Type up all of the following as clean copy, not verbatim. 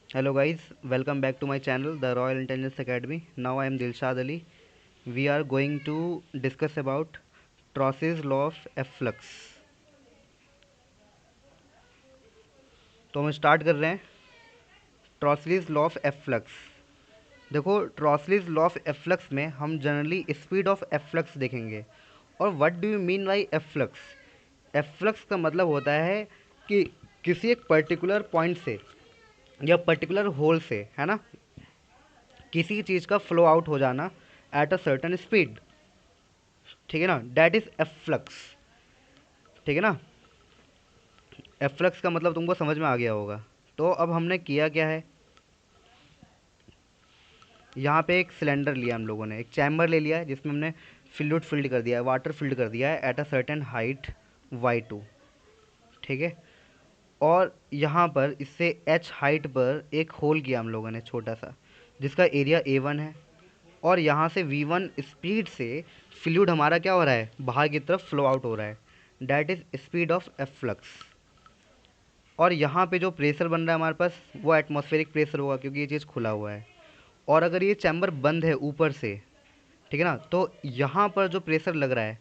Hello guys, welcome back to my channel, the Royal Intelligence Academy. Now I am Dilshad Ali. We are going to discuss about Trosses law of efflux. तो हम start कर रहे हैं ट्रॉसलीज law of efflux. देखो, ट्रॉसलीज law of efflux में हम generally speed of efflux देखेंगे। और what do you mean by efflux? Efflux का मतलब होता है कि किसी एक पर्टिकुलर पॉइंट से या पर्टिकुलर होल से, है ना, किसी चीज़ का फ्लो आउट हो जाना एट अ सर्टन स्पीड। ठीक है ना, डैट इज एफ्लक्स। ठीक है ना, एफ्लक्स का मतलब तुमको समझ में आ गया होगा। तो अब हमने किया क्या है, यहाँ पे एक सिलेंडर लिया हम लोगों ने, एक चैम्बर ले लिया है जिसमें हमने फ्लूइड फिल्ड कर दिया है, वाटर फिल्ड कर दिया है at a certain height y2। ठीक है, और यहाँ पर इससे h हाइट पर एक होल किया हम लोगों ने छोटा सा, जिसका एरिया a1 है। और यहाँ से v1 स्पीड से फ्लूइड हमारा क्या हो रहा है, बाहर की तरफ फ्लो आउट हो रहा है। That is speed of efflux. और यहाँ पे जो प्रेशर बन रहा है हमारे पास, वो एटमॉस्फेरिक प्रेशर होगा क्योंकि ये चीज़ खुला हुआ है। और अगर ये चैम्बर बंद है ऊपर से, ठीक है ना, तो यहाँ पर जो प्रेशर लग रहा है,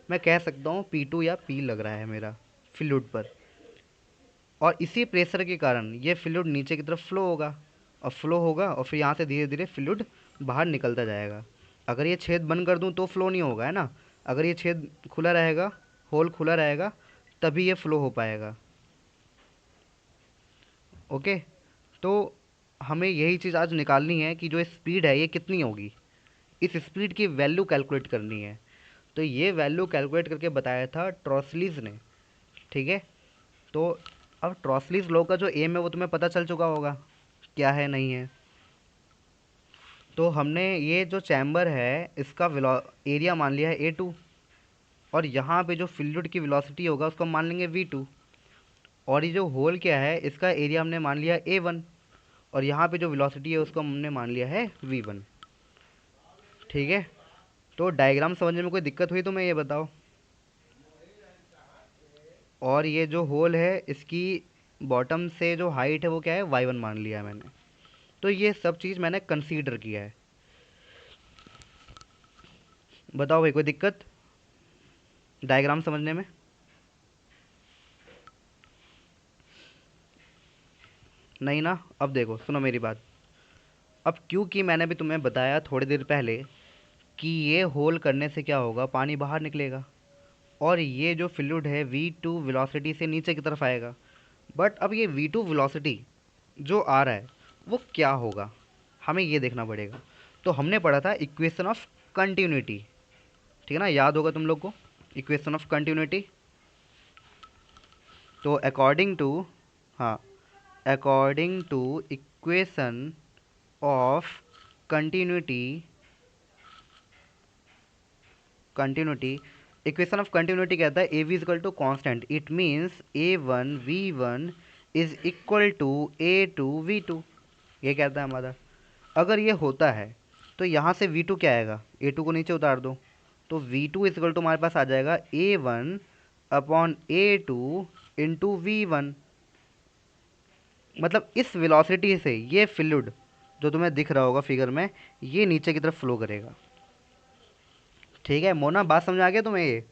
मैं कह सकता हूँ P2 या P लग रहा है मेरा फ्लूइड पर। और इसी प्रेशर के कारण ये फ्लूइड नीचे की तरफ फ्लो होगा और फिर यहाँ से धीरे धीरे फ्लूइड बाहर निकलता जाएगा। अगर ये छेद बंद कर दूँ तो फ्लो नहीं होगा, है ना। अगर ये छेद खुला रहेगा, होल खुला रहेगा, तभी ये फ्लो हो पाएगा। ओके, तो हमें यही चीज़ आज निकालनी है कि जो स्पीड है ये कितनी होगी, इस स्पीड की वैल्यू कैलकुलेट करनी है। तो ये वैल्यू कैलकुलेट करके बताया था ट्रॉसलीज ने। ठीक है, तो अब ट्रॉसलीज लॉ का जो एम है वो तुम्हें पता चल चुका होगा क्या है नहीं है। तो हमने ये जो चैम्बर है इसका एरिया मान लिया है A2, और यहाँ पे जो फ्लूइड की वेलोसिटी होगा उसको मान लेंगे V2। और ये जो होल क्या है इसका एरिया हमने मान लिया A1, और यहाँ पे जो वेलोसिटी है उसको हमने मान लिया है V1। ठीक है, तो डायग्राम समझने में कोई दिक्कत हुई तो मैं ये बताओ। और ये जो होल है इसकी बॉटम से जो हाइट है वो क्या है, y1 मान लिया है मैंने। तो ये सब चीज़ मैंने कंसीडर किया है। बताओ भाई, कोई दिक्कत डायग्राम समझने में? नहीं ना। अब देखो, सुनो मेरी बात। अब क्योंकि मैंने भी तुम्हें बताया थोड़ी देर पहले कि ये होल करने से क्या होगा, पानी बाहर निकलेगा और ये जो फ्लूइड है V2 वेलोसिटी से नीचे की तरफ आएगा। बट अब ये V2 वेलोसिटी जो आ रहा है वो क्या होगा, हमें ये देखना पड़ेगा। तो हमने पढ़ा था इक्वेशन ऑफ कंटिन्यूटी, ठीक है ना, याद होगा तुम लोग को इक्वेशन ऑफ कंटिन्यूटी। तो अकॉर्डिंग टू, हाँ, according to equation of continuity, continuity equation of continuity कहता है A V equal to constant. It means A1 V1 is equal to A2 V2। ये कहता है हमारा। अगर ये होता है तो यहाँ से V2 क्या आएगा, A2 को नीचे उतार दो, तो V2 इजकल टू हमारे पास आ जाएगा A1/A2 इंटू V1। मतलब इस वेलोसिटी से ये फ्लूइड जो तुम्हें दिख रहा होगा फिगर में, ये नीचे की तरफ फ्लो करेगा। ठीक है मोना, बात समझ आ गया तुम्हें ये?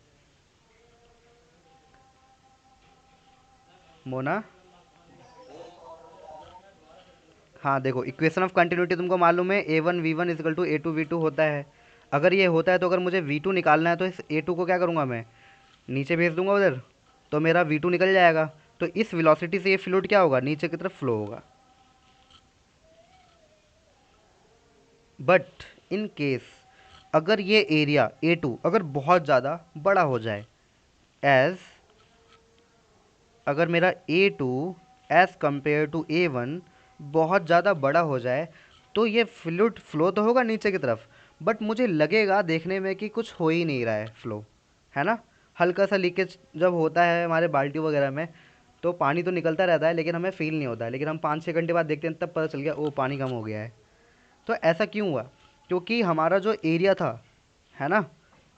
मोना, हाँ देखो, इक्वेशन ऑफ कंटिन्यूटी तुमको मालूम है A1 V1 equal to A2 V2 होता है। अगर ये होता है तो अगर मुझे V2 निकालना है तो इस A2 को क्या करूँगा, मैं नीचे भेज दूंगा उधर, तो मेरा V2 निकल जाएगा। तो इस वेलोसिटी से ये फ्लूइड क्या होगा, नीचे की तरफ फ्लो होगा। बट इन केस अगर ये एरिया A2 अगर बहुत ज़्यादा बड़ा हो जाए, एज अगर मेरा A2 as compare to A1 बहुत ज़्यादा बड़ा हो जाए, तो ये फ्लूइड फ्लो तो होगा नीचे की तरफ, बट मुझे लगेगा देखने में कि कुछ हो ही नहीं रहा है फ्लो, है ना। हल्का सा लीकेज जब होता है हमारे बाल्टी वगैरह में, तो पानी तो निकलता रहता है लेकिन हमें फील नहीं होता है, लेकिन हम 5-6 घंटे बाद देखते हैं तब पता चल गया ओ पानी कम हो गया है। तो ऐसा क्यों हुआ? क्योंकि हमारा जो एरिया था, है ना,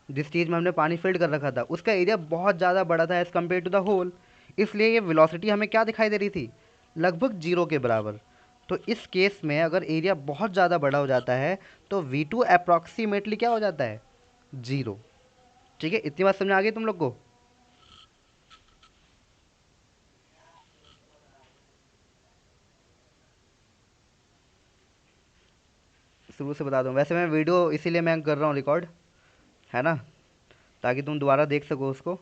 जिस चीज़ में हमने पानी फिल्ड कर रखा था उसका एरिया बहुत ज़्यादा बड़ा था as compare to the hole. इसलिए ये वेलोसिटी हमें क्या दिखाई दे रही थी, लगभग जीरो के बराबर। तो इस केस में अगर एरिया बहुत ज़्यादा बड़ा हो जाता है तो V2 अप्रॉक्सीमेटली क्या हो जाता है, 0। ठीक है, इतनी बात समझ आ गई तुम लोग को? शुरू से बता दूं, वैसे मैं वीडियो इसीलिए मैं कर रहा हूँ रिकॉर्ड, है ना, ताकि तुम दोबारा देख सको उसको।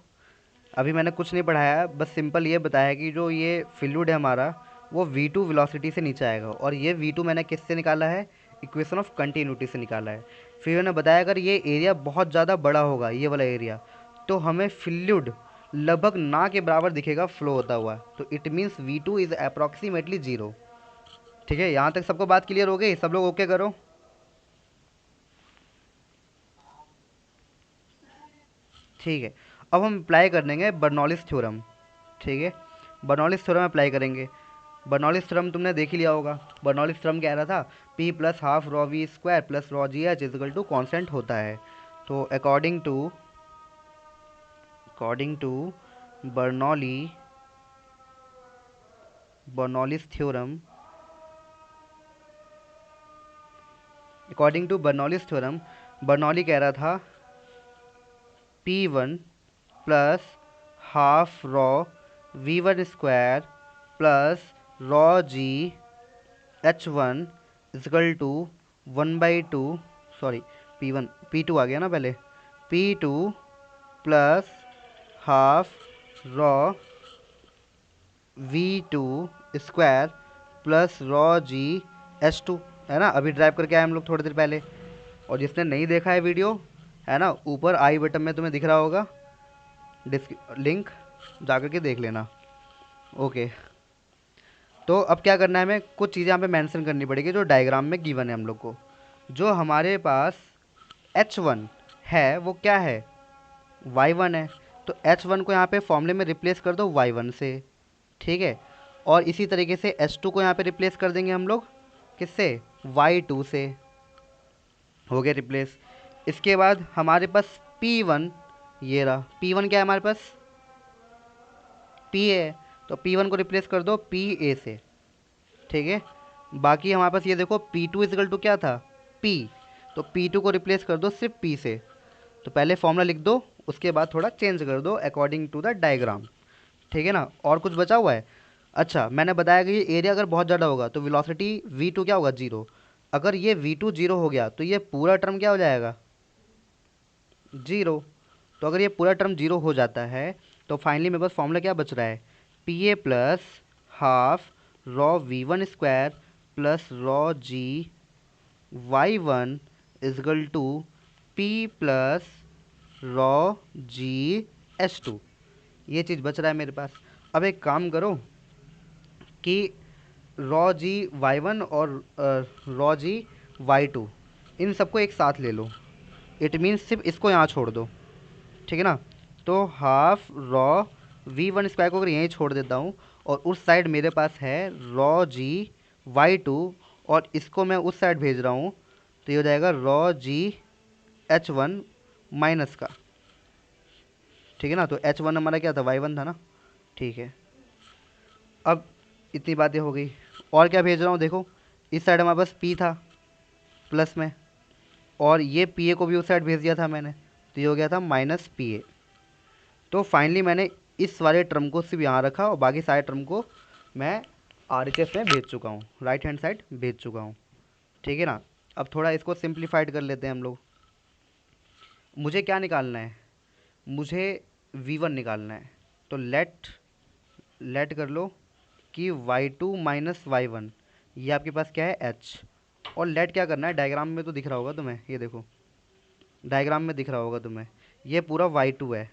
अभी मैंने कुछ नहीं पढ़ाया है, बस सिंपल ये बताया कि जो ये फ्लूइड है हमारा वो V2 वेलोसिटी से नीचे आएगा, और ये V2 मैंने किससे निकाला है, इक्वेशन ऑफ कंटिन्यूटी से निकाला है। फिर मैंने बताया अगर ये एरिया बहुत ज़्यादा बड़ा होगा, ये वाला एरिया, तो हमें फ्लूइड लगभग ना के बराबर दिखेगा फ्लो होता हुआ, तो it means V2 is approximately 0। ठीक है, यहाँ तक सबको बात क्लियर हो गई? सब लोग ओके करो। ठीक है, अब हम अप्लाई कर देंगे बर्नौलिस थ्योरम। ठीक है, बर्नौलिस थ्योरम अप्लाई करेंगे। बर्नौलिस थ्योरम तुमने देख ही लिया होगा। बर्नौलिस थ्योरम कह रहा था P plus half rho V square plus rho G H is equal to constant होता है। तो according to Bernoulli's theorem, Bernoulli कह रहा था P1 plus half rho V1 square plus rho G H1 is equal to 1/2, sorry P2 आ गया ना पहले, P2 plus half rho V2 square plus rho जी H2, है ना। अभी ड्राइव करके आए हम लोग थोड़ी देर पहले, और जिसने नहीं देखा है वीडियो, है ना, ऊपर आई बटन में तुम्हें दिख रहा होगा लिंक, जाकर के देख लेना। ओके, तो अब क्या करना है, हमें कुछ चीज़ें यहाँ पे मेंशन करनी पड़ेगी जो डायग्राम में गिवन है हम लोग को। जो हमारे पास H1 है वो क्या है, Y1 है, तो H1 को यहाँ पे फॉर्मूले में रिप्लेस कर दो Y1 से। ठीक है, और इसी तरीके से H2 को यहाँ पे रिप्लेस कर देंगे हम लोग किससे, Y2 से। हो गया रिप्लेस। इसके बाद हमारे पास P1, ये रहा P1, क्या है हमारे पास, P है, तो P1 को रिप्लेस कर दो PA से। ठीक है, बाकी हमारे पास ये देखो P2 इजकल टू क्या था, P, तो P2 को रिप्लेस कर दो सिर्फ P से। तो पहले फॉर्मूला लिख दो, उसके बाद थोड़ा चेंज कर दो अकॉर्डिंग टू द डायग्राम। ठीक है ना, और कुछ बचा हुआ है? अच्छा, मैंने बताया कि ये एरिया अगर बहुत ज़्यादा होगा तो वेलोसिटी V2 क्या होगा, 0। अगर ये V2 0 हो गया तो ये पूरा टर्म क्या हो जाएगा, 0। तो अगर ये पूरा टर्म 0 हो जाता है तो फाइनली मेरे पास फॉर्मूला क्या बच रहा है, PA plus half rho V1 square plus rho g Y1 equal to P plus rho ji H2। ये चीज़ बच रहा है मेरे पास। अब एक काम करो कि रॉ जी Y1 और रॉ जी Y2, इन सबको एक साथ ले लो। इट मीन्स सिर्फ इसको यहाँ छोड़ दो। ठीक है ना, तो हाफ रॉ V1 स्क्वायर को अगर यहीं छोड़ देता हूँ, और उस साइड मेरे पास है रॉ जी Y2, और इसको मैं उस साइड भेज रहा हूँ, तो ये हो जाएगा रॉ जी H1 माइनस का। ठीक है ना, तो H1 हमारा क्या था, Y1 था ना। ठीक है, अब इतनी बातें हो गई, और क्या भेज रहा हूँ देखो, इस साइड हमारे पास P था प्लस में, और ये PA को भी उस साइड भेज दिया था मैंने, तो ये हो गया था माइनस PA। तो फाइनली मैंने इस वाले टर्म को सिर्फ यहाँ रखा, और बाकी सारे टर्म को मैं RHS में भेज चुका हूँ, राइट हैंड साइड भेज चुका हूँ। ठीक है ना, अब थोड़ा इसको सिंप्लीफाइड कर लेते हैं हम लोग। मुझे क्या निकालना है, मुझे V1 निकालना है। तो लेट कर लो कि Y2 माइनस Y1, ये आपके पास क्या है, H। और लेट क्या करना है, डायग्राम में तो दिख रहा होगा तुम्हें, ये देखो डायग्राम में दिख रहा होगा तुम्हें, ये पूरा Y2 है।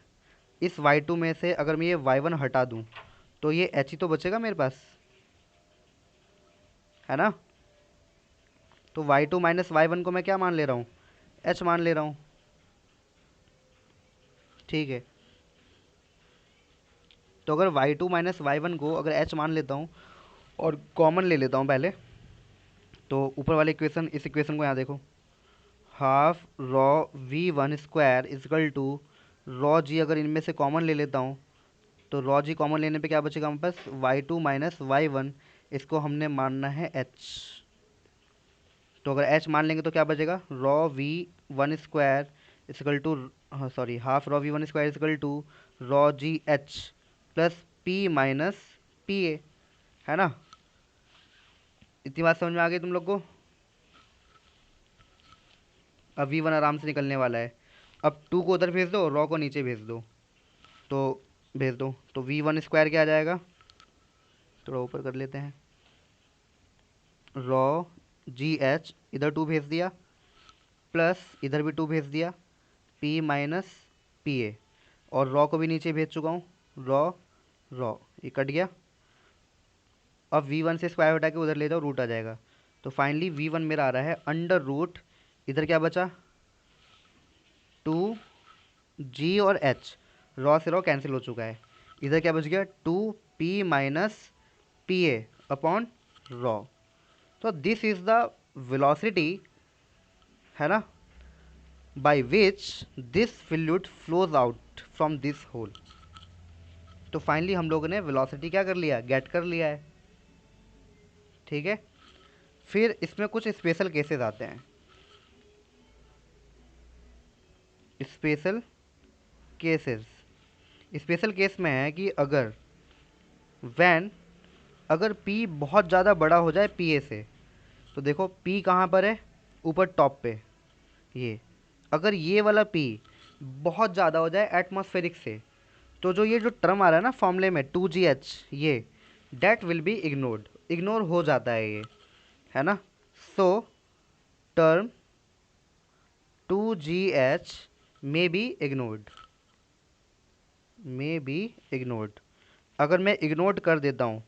इस Y2 में से अगर मैं ये Y1 हटा दूं तो ये H ही तो बचेगा मेरे पास, है ना। तो Y2 माइनस Y1 को मैं क्या मान ले रहा हूँ, H मान ले रहा हूँ। ठीक है, तो अगर Y2 माइनस Y1 को अगर H मान लेता हूँ और कॉमन ले लेता हूँ पहले, तो ऊपर वाले इक्वेशन, इस इक्वेशन को यहाँ देखो, half rho V1 square is equal to rho G, अगर इनमें से कॉमन ले लेता हूँ तो रॉ जी कॉमन लेने पे क्या बचेगा हमारे पास, Y2 माइनस Y1 इसको हमने मानना है एच। तो अगर एच मान लेंगे तो क्या बचेगा, rho V one square is equal to, हाँ sorry, half rho V one square is equal to rho G H plus P minus P A, है ना। इतनी बात समझ में आ गई तुम लोग को। अब वी वन आराम से निकलने वाला है। अब टू को उधर भेज दो, रॉ को नीचे भेज दो, तो भेज दो, तो वी वन स्क्वायर क्या आ जाएगा, थोड़ा ऊपर कर लेते हैं, रॉ जी एच इधर टू भेज दिया प्लस इधर भी टू भेज दिया, पी माइनस पी ए, और रॉ को भी नीचे भेज चुका हूँ, रॉ रॉ ये कट गया। अब वी वन से स्क्वायर हटा के उधर ले जाओ, रूट आ जाएगा। तो फाइनली वी वन मेरा आ रहा है अंडर रूट, इधर क्या बचा, टू जी और एच, रॉ से रॉ कैंसिल हो चुका है, इधर क्या बच गया, two P minus P A upon rho. तो दिस इज द वेलोसिटी, है ना, by which this fluid flows out from this hole. तो फाइनली हम लोगों ने वेलोसिटी क्या कर लिया, गेट कर लिया है। ठीक है, फिर इसमें कुछ स्पेशल केसेस आते हैं। स्पेशल केसेस, स्पेशल केस में है कि अगर वैन, अगर P बहुत ज़्यादा बड़ा हो जाए PA से, तो देखो P कहाँ पर है, ऊपर टॉप पे, ये अगर ये वाला P बहुत ज़्यादा हो जाए एटमॉस्फेरिक से, तो जो ये जो टर्म आ रहा है ना फॉर्मूले में 2GH, ये that will be ignored, ignore हो जाता है ये, है ना। So term 2GH may be ignored, may be ignored. अगर मैं इग्नोर कर देता हूँ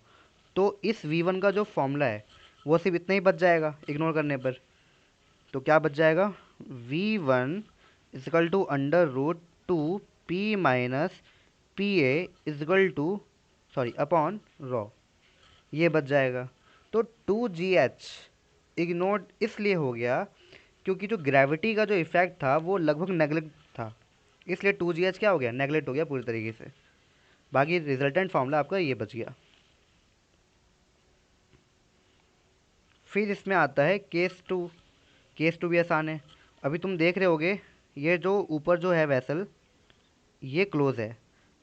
तो इस V1 का जो फॉर्मूला है वो सिर्फ इतना ही बच जाएगा इग्नोर करने पर। तो क्या बच जाएगा, V1 equal to under root two P minus P A equal to, sorry, upon rho, ये बच जाएगा। तो 2GH इग्नोर्ड इसलिए हो गया क्योंकि जो ग्रेविटी का जो इफेक्ट था वो लगभग नेगलेक्ट था, इसलिए 2GH क्या हो गया, नेगलेक्ट हो गया पूरी तरीके से। बाकी रिजल्टेंट फॉर्मूला आपका ये बच गया। फिर इसमें आता है केस टू। केस टू भी आसान है। अभी तुम देख रहे होगे ये जो ऊपर जो है वेसल, ये क्लोज है,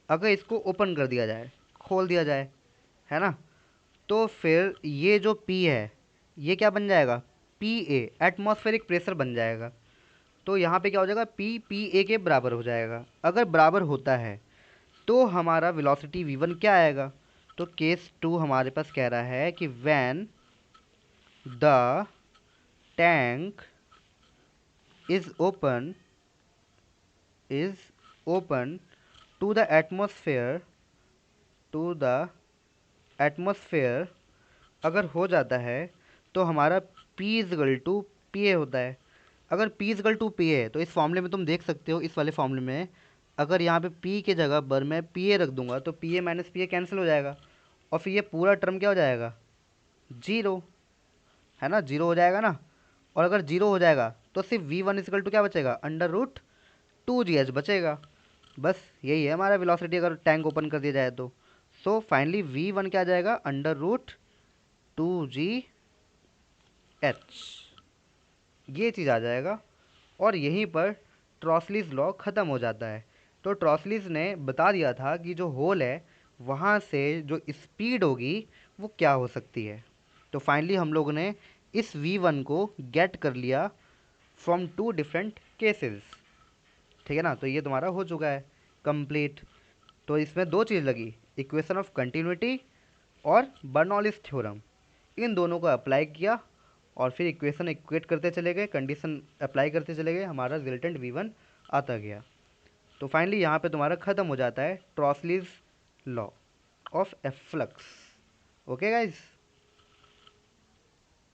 अगर इसको ओपन कर दिया जाए, खोल दिया जाए, है ना, तो फिर ये जो पी है ये क्या बन जाएगा, पी ए, एटमॉस्फेरिक प्रेशर बन जाएगा। तो यहाँ पे क्या हो जाएगा, पी पी ए के बराबर हो जाएगा। अगर बराबर होता है तो हमारा वेलोसिटी वी वन क्या आएगा। तो केस टू हमारे पास कह रहा है कि when the tank is open, is open to the atmosphere, to the atmosphere, अगर हो जाता है तो हमारा P equal to P A होता है। अगर P equal to P A, तो इस फॉर्मूले में तुम देख सकते हो, इस वाले फॉर्मूले में अगर यहाँ पे P के जगह पर मैं पी ए रख दूंगा तो P A minus P A cancel हो जाएगा, और फिर ये पूरा टर्म क्या हो जाएगा, जीरो, है ना, जीरो हो जाएगा ना। और अगर जीरो हो जाएगा तो सिर्फ वी वन इजकल टू क्या बचेगा, अंडर रूट 2GH बचेगा। बस यही है हमारा वेलोसिटी अगर टैंक ओपन कर दिया जाए तो। सो फाइनली V1 क्या आ जाएगा, अंडर रूट 2GH, ये चीज़ आ जाएगा। और यहीं पर ट्रॉसलीज लॉ ख़त्म हो जाता है। तो ट्रॉसलीज ने बता दिया था कि जो होल है वहाँ से जो स्पीड होगी वो क्या हो सकती है। तो फाइनली हम लोगों ने इस V1 को गेट कर लिया फ्रॉम टू डिफरेंट केसेस। ठीक है ना, तो ये तुम्हारा हो चुका है कंप्लीट। तो इसमें दो चीज़ लगी, इक्वेशन ऑफ कंटिन्यूटी और बर्नौलीज थ्योरम, इन दोनों को अप्लाई किया और फिर इक्वेशन इक्वेट करते चले गए, कंडीशन अप्लाई करते चले गए, हमारा रिजल्टेंट V1 आता गया। तो फाइनली यहाँ पे तुम्हारा ख़त्म हो जाता है Torricelli's law of efflux. Okay guys.